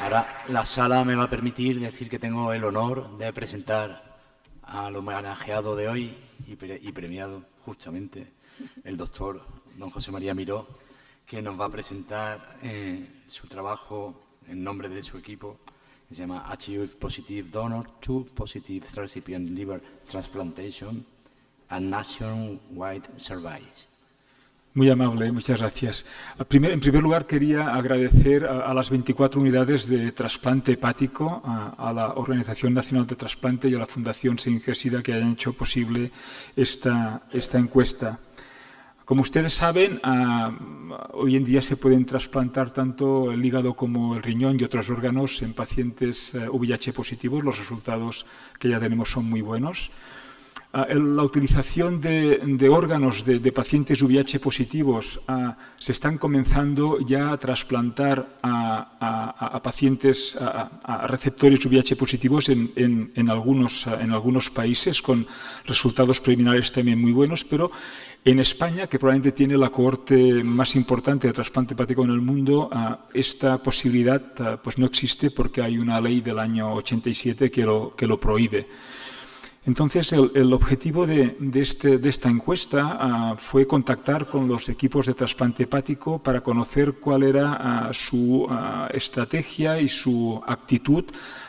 Ahora la sala me va a permitir decir que tengo el honor de presentar al homenajeado de hoy y premiado justamente, el doctor don José María Miró, que nos va a presentar su trabajo en nombre de su equipo, que se llama Achieve Positive Donor to Positive Recipient Liver Transplantation and Nationwide Surveys. Muy amable, muchas gracias. En primer lugar, quería agradecer a las 24 unidades de trasplante hepático, a la Organización Nacional de Trasplante y a la Fundación SINGESIDA que hayan hecho posible esta encuesta. Como ustedes saben, hoy en día se pueden trasplantar tanto el hígado como el riñón y otros órganos en pacientes VIH positivos. Los resultados que ya tenemos son muy buenos. La utilización de órganos de pacientes VIH positivos se están comenzando ya a trasplantar a pacientes, a receptores VIH positivos en algunos países con resultados preliminares también muy buenos, pero en España, que probablemente tiene la cohorte más importante de trasplante hepático en el mundo, esta posibilidad pues no existe porque hay una ley del año 87 que lo prohíbe. Entonces, el objetivo de esta encuesta fue contactar con los equipos de trasplante hepático para conocer cuál era su estrategia y su actitud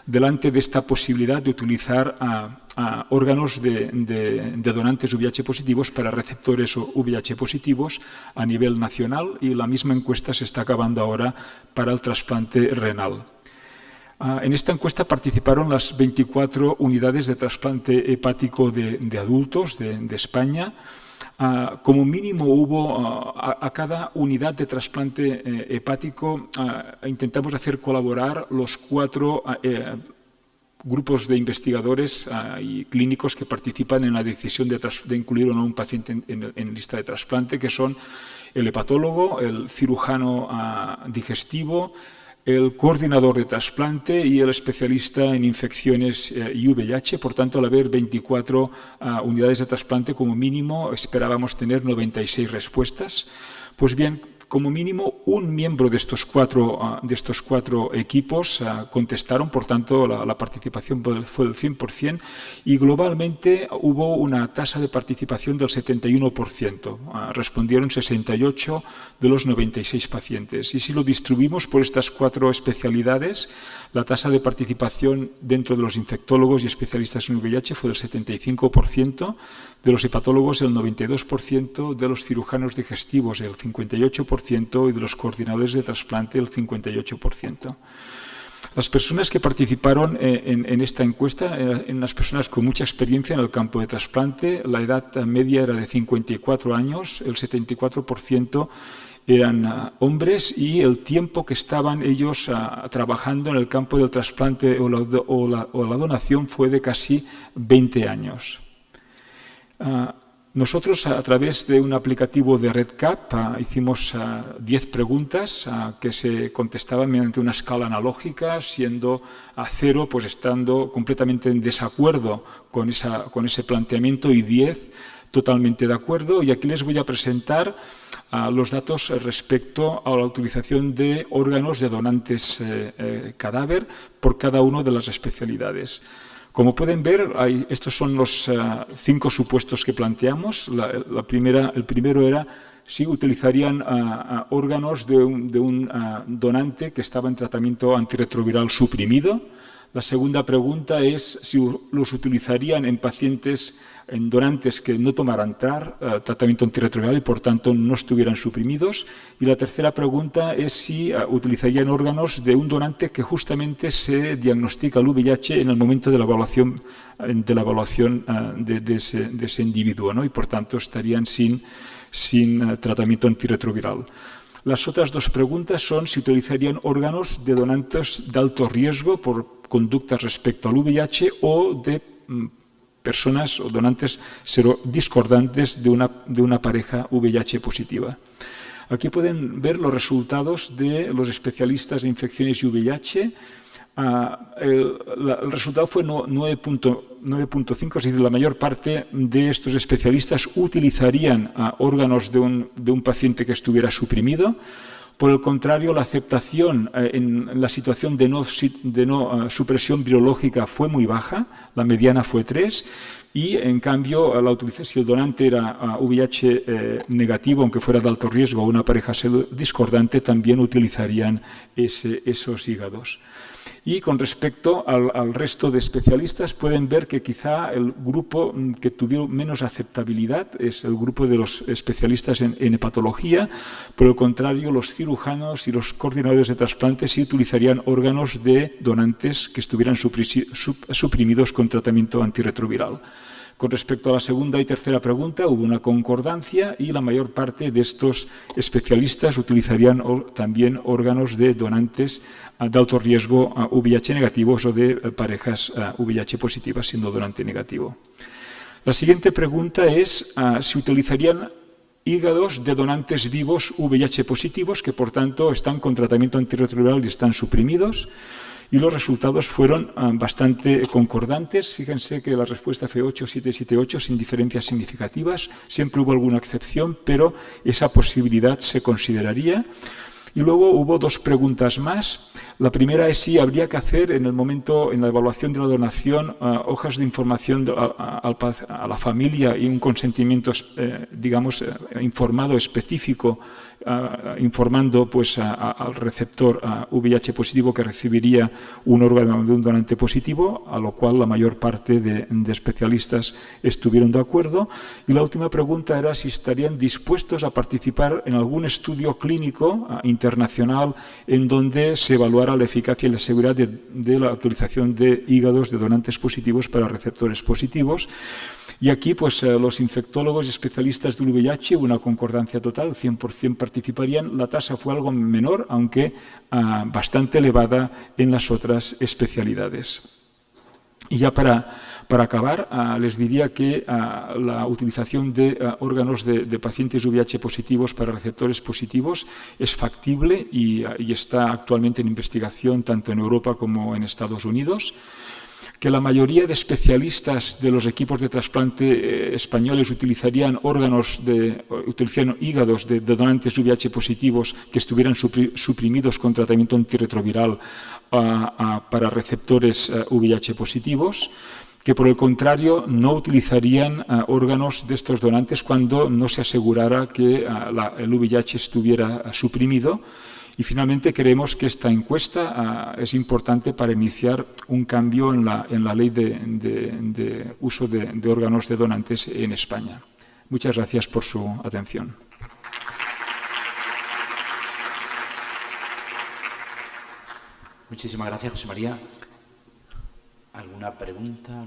delante de esta posibilidad de utilizar órganos de donantes VIH positivos para receptores VIH positivos a nivel nacional, y la misma encuesta se está acabando ahora para el trasplante renal. En esta encuesta participaron las 24 unidades de trasplante hepático de adultos de España. Como mínimo hubo a cada unidad de trasplante hepático, intentamos hacer colaborar los 4 grupos de investigadores y clínicos que participan en la decisión de incluir o no un paciente en lista de trasplante, que son el hepatólogo, el cirujano digestivo, el coordinador de trasplante y el especialista en infecciones y VIH. Por tanto, al haber 24 unidades de trasplante, como mínimo esperábamos tener 96 respuestas. Pues bien, como mínimo un miembro de estos cuatro equipos contestaron, por tanto la participación fue del 100%, y globalmente hubo una tasa de participación del 71%. Respondieron 68 de los 96 pacientes. Y si lo distribuimos por estas 4 especialidades, la tasa de participación dentro de los infectólogos y especialistas en VIH fue del 75%, de los hepatólogos el 92%, de los cirujanos digestivos el 58%, y de los coordinadores de trasplante el 58%. Las personas que participaron en esta encuesta eran las personas con mucha experiencia en el campo de trasplante. La edad media era de 54 años, el 74% eran hombres, y el tiempo que estaban ellos trabajando en el campo del trasplante o la donación fue de casi 20 años. Nosotros, a través de un aplicativo de RedCap, hicimos 10 preguntas que se contestaban mediante una escala analógica, siendo a 0 pues estando completamente en desacuerdo con ese planteamiento, y 10 totalmente de acuerdo. Y aquí les voy a presentar los datos respecto a la utilización de órganos de donantes cadáver por cada una de las especialidades. Como pueden ver, estos son los 5 supuestos que planteamos. El primero era si utilizarían órganos de un donante que estaba en tratamiento antirretroviral suprimido. La segunda pregunta es si los utilizarían en pacientes, en donantes que no tomaran tratamiento antirretroviral y por tanto no estuvieran suprimidos. Y la tercera pregunta es si utilizarían órganos de un donante que justamente se diagnostica el VIH en el momento de la evaluación de ese individuo, ¿no? Y por tanto estarían sin tratamiento antirretroviral. Las otras 2 preguntas son si utilizarían órganos de donantes de alto riesgo por conductas respecto al VIH o de personas o donantes serodiscordantes de una pareja VIH positiva. Aquí pueden ver los resultados de los especialistas en infecciones y VIH. El resultado fue 9.5, es decir, la mayor parte de estos especialistas utilizarían órganos de un paciente que estuviera suprimido. Por el contrario, la aceptación en la situación de no supresión virológica fue muy baja, la mediana fue 3, y en cambio, si el donante era VIH negativo, aunque fuera de alto riesgo, o una pareja discordante, también utilizarían esos hígados. Y con respecto al resto de especialistas, pueden ver que quizá el grupo que tuvo menos aceptabilidad es el grupo de los especialistas en hepatología. Por el contrario, los cirujanos y los coordinadores de trasplantes sí utilizarían órganos de donantes que estuvieran suprimidos con tratamiento antirretroviral. Con respecto a la segunda y tercera pregunta, hubo una concordancia y la mayor parte de estos especialistas utilizarían también órganos de donantes de alto riesgo VIH negativos o de parejas VIH positivas siendo donante negativo. La siguiente pregunta es si utilizarían hígados de donantes vivos VIH positivos que por tanto están con tratamiento antirretroviral y están suprimidos. Y los resultados fueron bastante concordantes. Fíjense que la respuesta fue 8, 7, 7, 8, sin diferencias significativas. Siempre hubo alguna excepción, pero esa posibilidad se consideraría. Y luego hubo dos preguntas más. La primera es si habría que hacer en la evaluación de la donación, hojas de información a la familia y un consentimiento, digamos, informado, específico, informando pues, al receptor VIH positivo que recibiría un órgano de un donante positivo, a lo cual la mayor parte de especialistas estuvieron de acuerdo. Y la última pregunta era si estarían dispuestos a participar en algún estudio clínico internacional en donde se evaluara la eficacia y la seguridad de la utilización de hígados de donantes positivos para receptores positivos. Y aquí pues, los infectólogos y especialistas del VIH, una concordancia total, 100% participarían. La tasa fue algo menor, aunque bastante elevada en las otras especialidades. Y ya para acabar, les diría que la utilización de órganos de pacientes VIH positivos para receptores positivos es factible y está actualmente en investigación tanto en Europa como en Estados Unidos. Que la mayoría de especialistas de los equipos de trasplante españoles utilizarían hígados de donantes VIH positivos que estuvieran suprimidos con tratamiento antirretroviral para receptores VIH positivos, que por el contrario no utilizarían órganos de estos donantes cuando no se asegurara que el VIH estuviera suprimido. Y finalmente creemos que esta encuesta es importante para iniciar un cambio en la ley de uso de órganos de donantes en España. Muchas gracias por su atención. Muchísimas gracias, José María. ¿Alguna pregunta?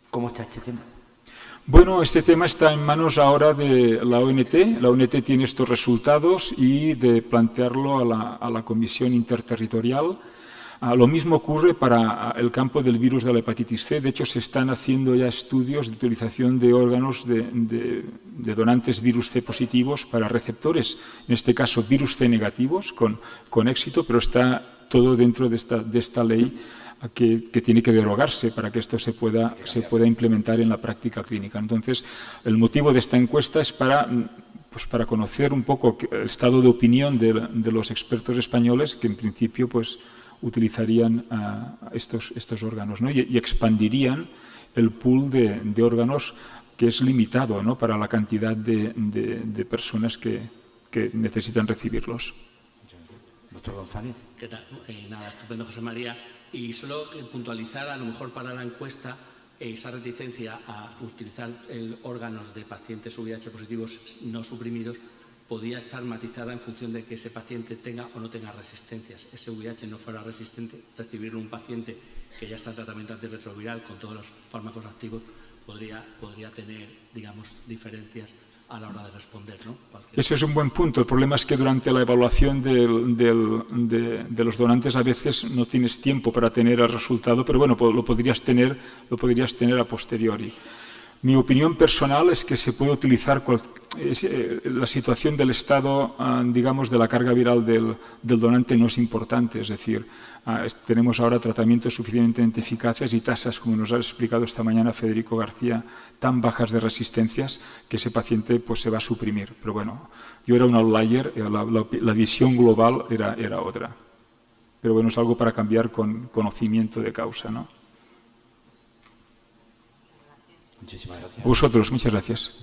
¿Cómo está este tema? Bueno, este tema está en manos ahora de la ONT. La ONT tiene estos resultados y de plantearlo a la Comisión Interterritorial. Lo mismo ocurre para el campo del virus de la hepatitis C. De hecho, se están haciendo ya estudios de utilización de órganos de donantes virus C positivos para receptores, en este caso virus C negativos, con éxito, pero está todo dentro de esta ley que tiene que derogarse para que esto se pueda implementar en la práctica clínica. Entonces, el motivo de esta encuesta es para conocer un poco el estado de opinión de los expertos españoles que en principio pues, utilizarían estos órganos, ¿no? y expandirían el pool de órganos que es limitado, ¿no? Para la cantidad de personas que necesitan recibirlos. Doctor González. ¿Qué tal? Nada, estupendo, José María. Y solo puntualizar, a lo mejor para la encuesta, esa reticencia a utilizar órganos de pacientes VIH positivos no suprimidos podía estar matizada en función de que ese paciente tenga o no tenga resistencias. Ese VIH no fuera resistente, recibirlo un paciente que ya está en tratamiento antirretroviral con todos los fármacos activos podría tener, digamos, diferencias a la hora de responder, ¿no? Ese es un buen punto. El problema es que durante la evaluación de los donantes a veces no tienes tiempo para tener el resultado, pero bueno, lo podrías tener a posteriori. Mi opinión personal es que se puede utilizar la situación del estado, digamos, de la carga viral del donante no es importante. Es decir, tenemos ahora tratamientos suficientemente eficaces y tasas, como nos ha explicado esta mañana Federico García, tan bajas de resistencias que ese paciente pues, se va a suprimir. Pero bueno, yo era un outlier, la visión global era otra. Pero bueno, es algo para cambiar con conocimiento de causa, ¿no? Muchísimas gracias. Vosotros, muchas gracias.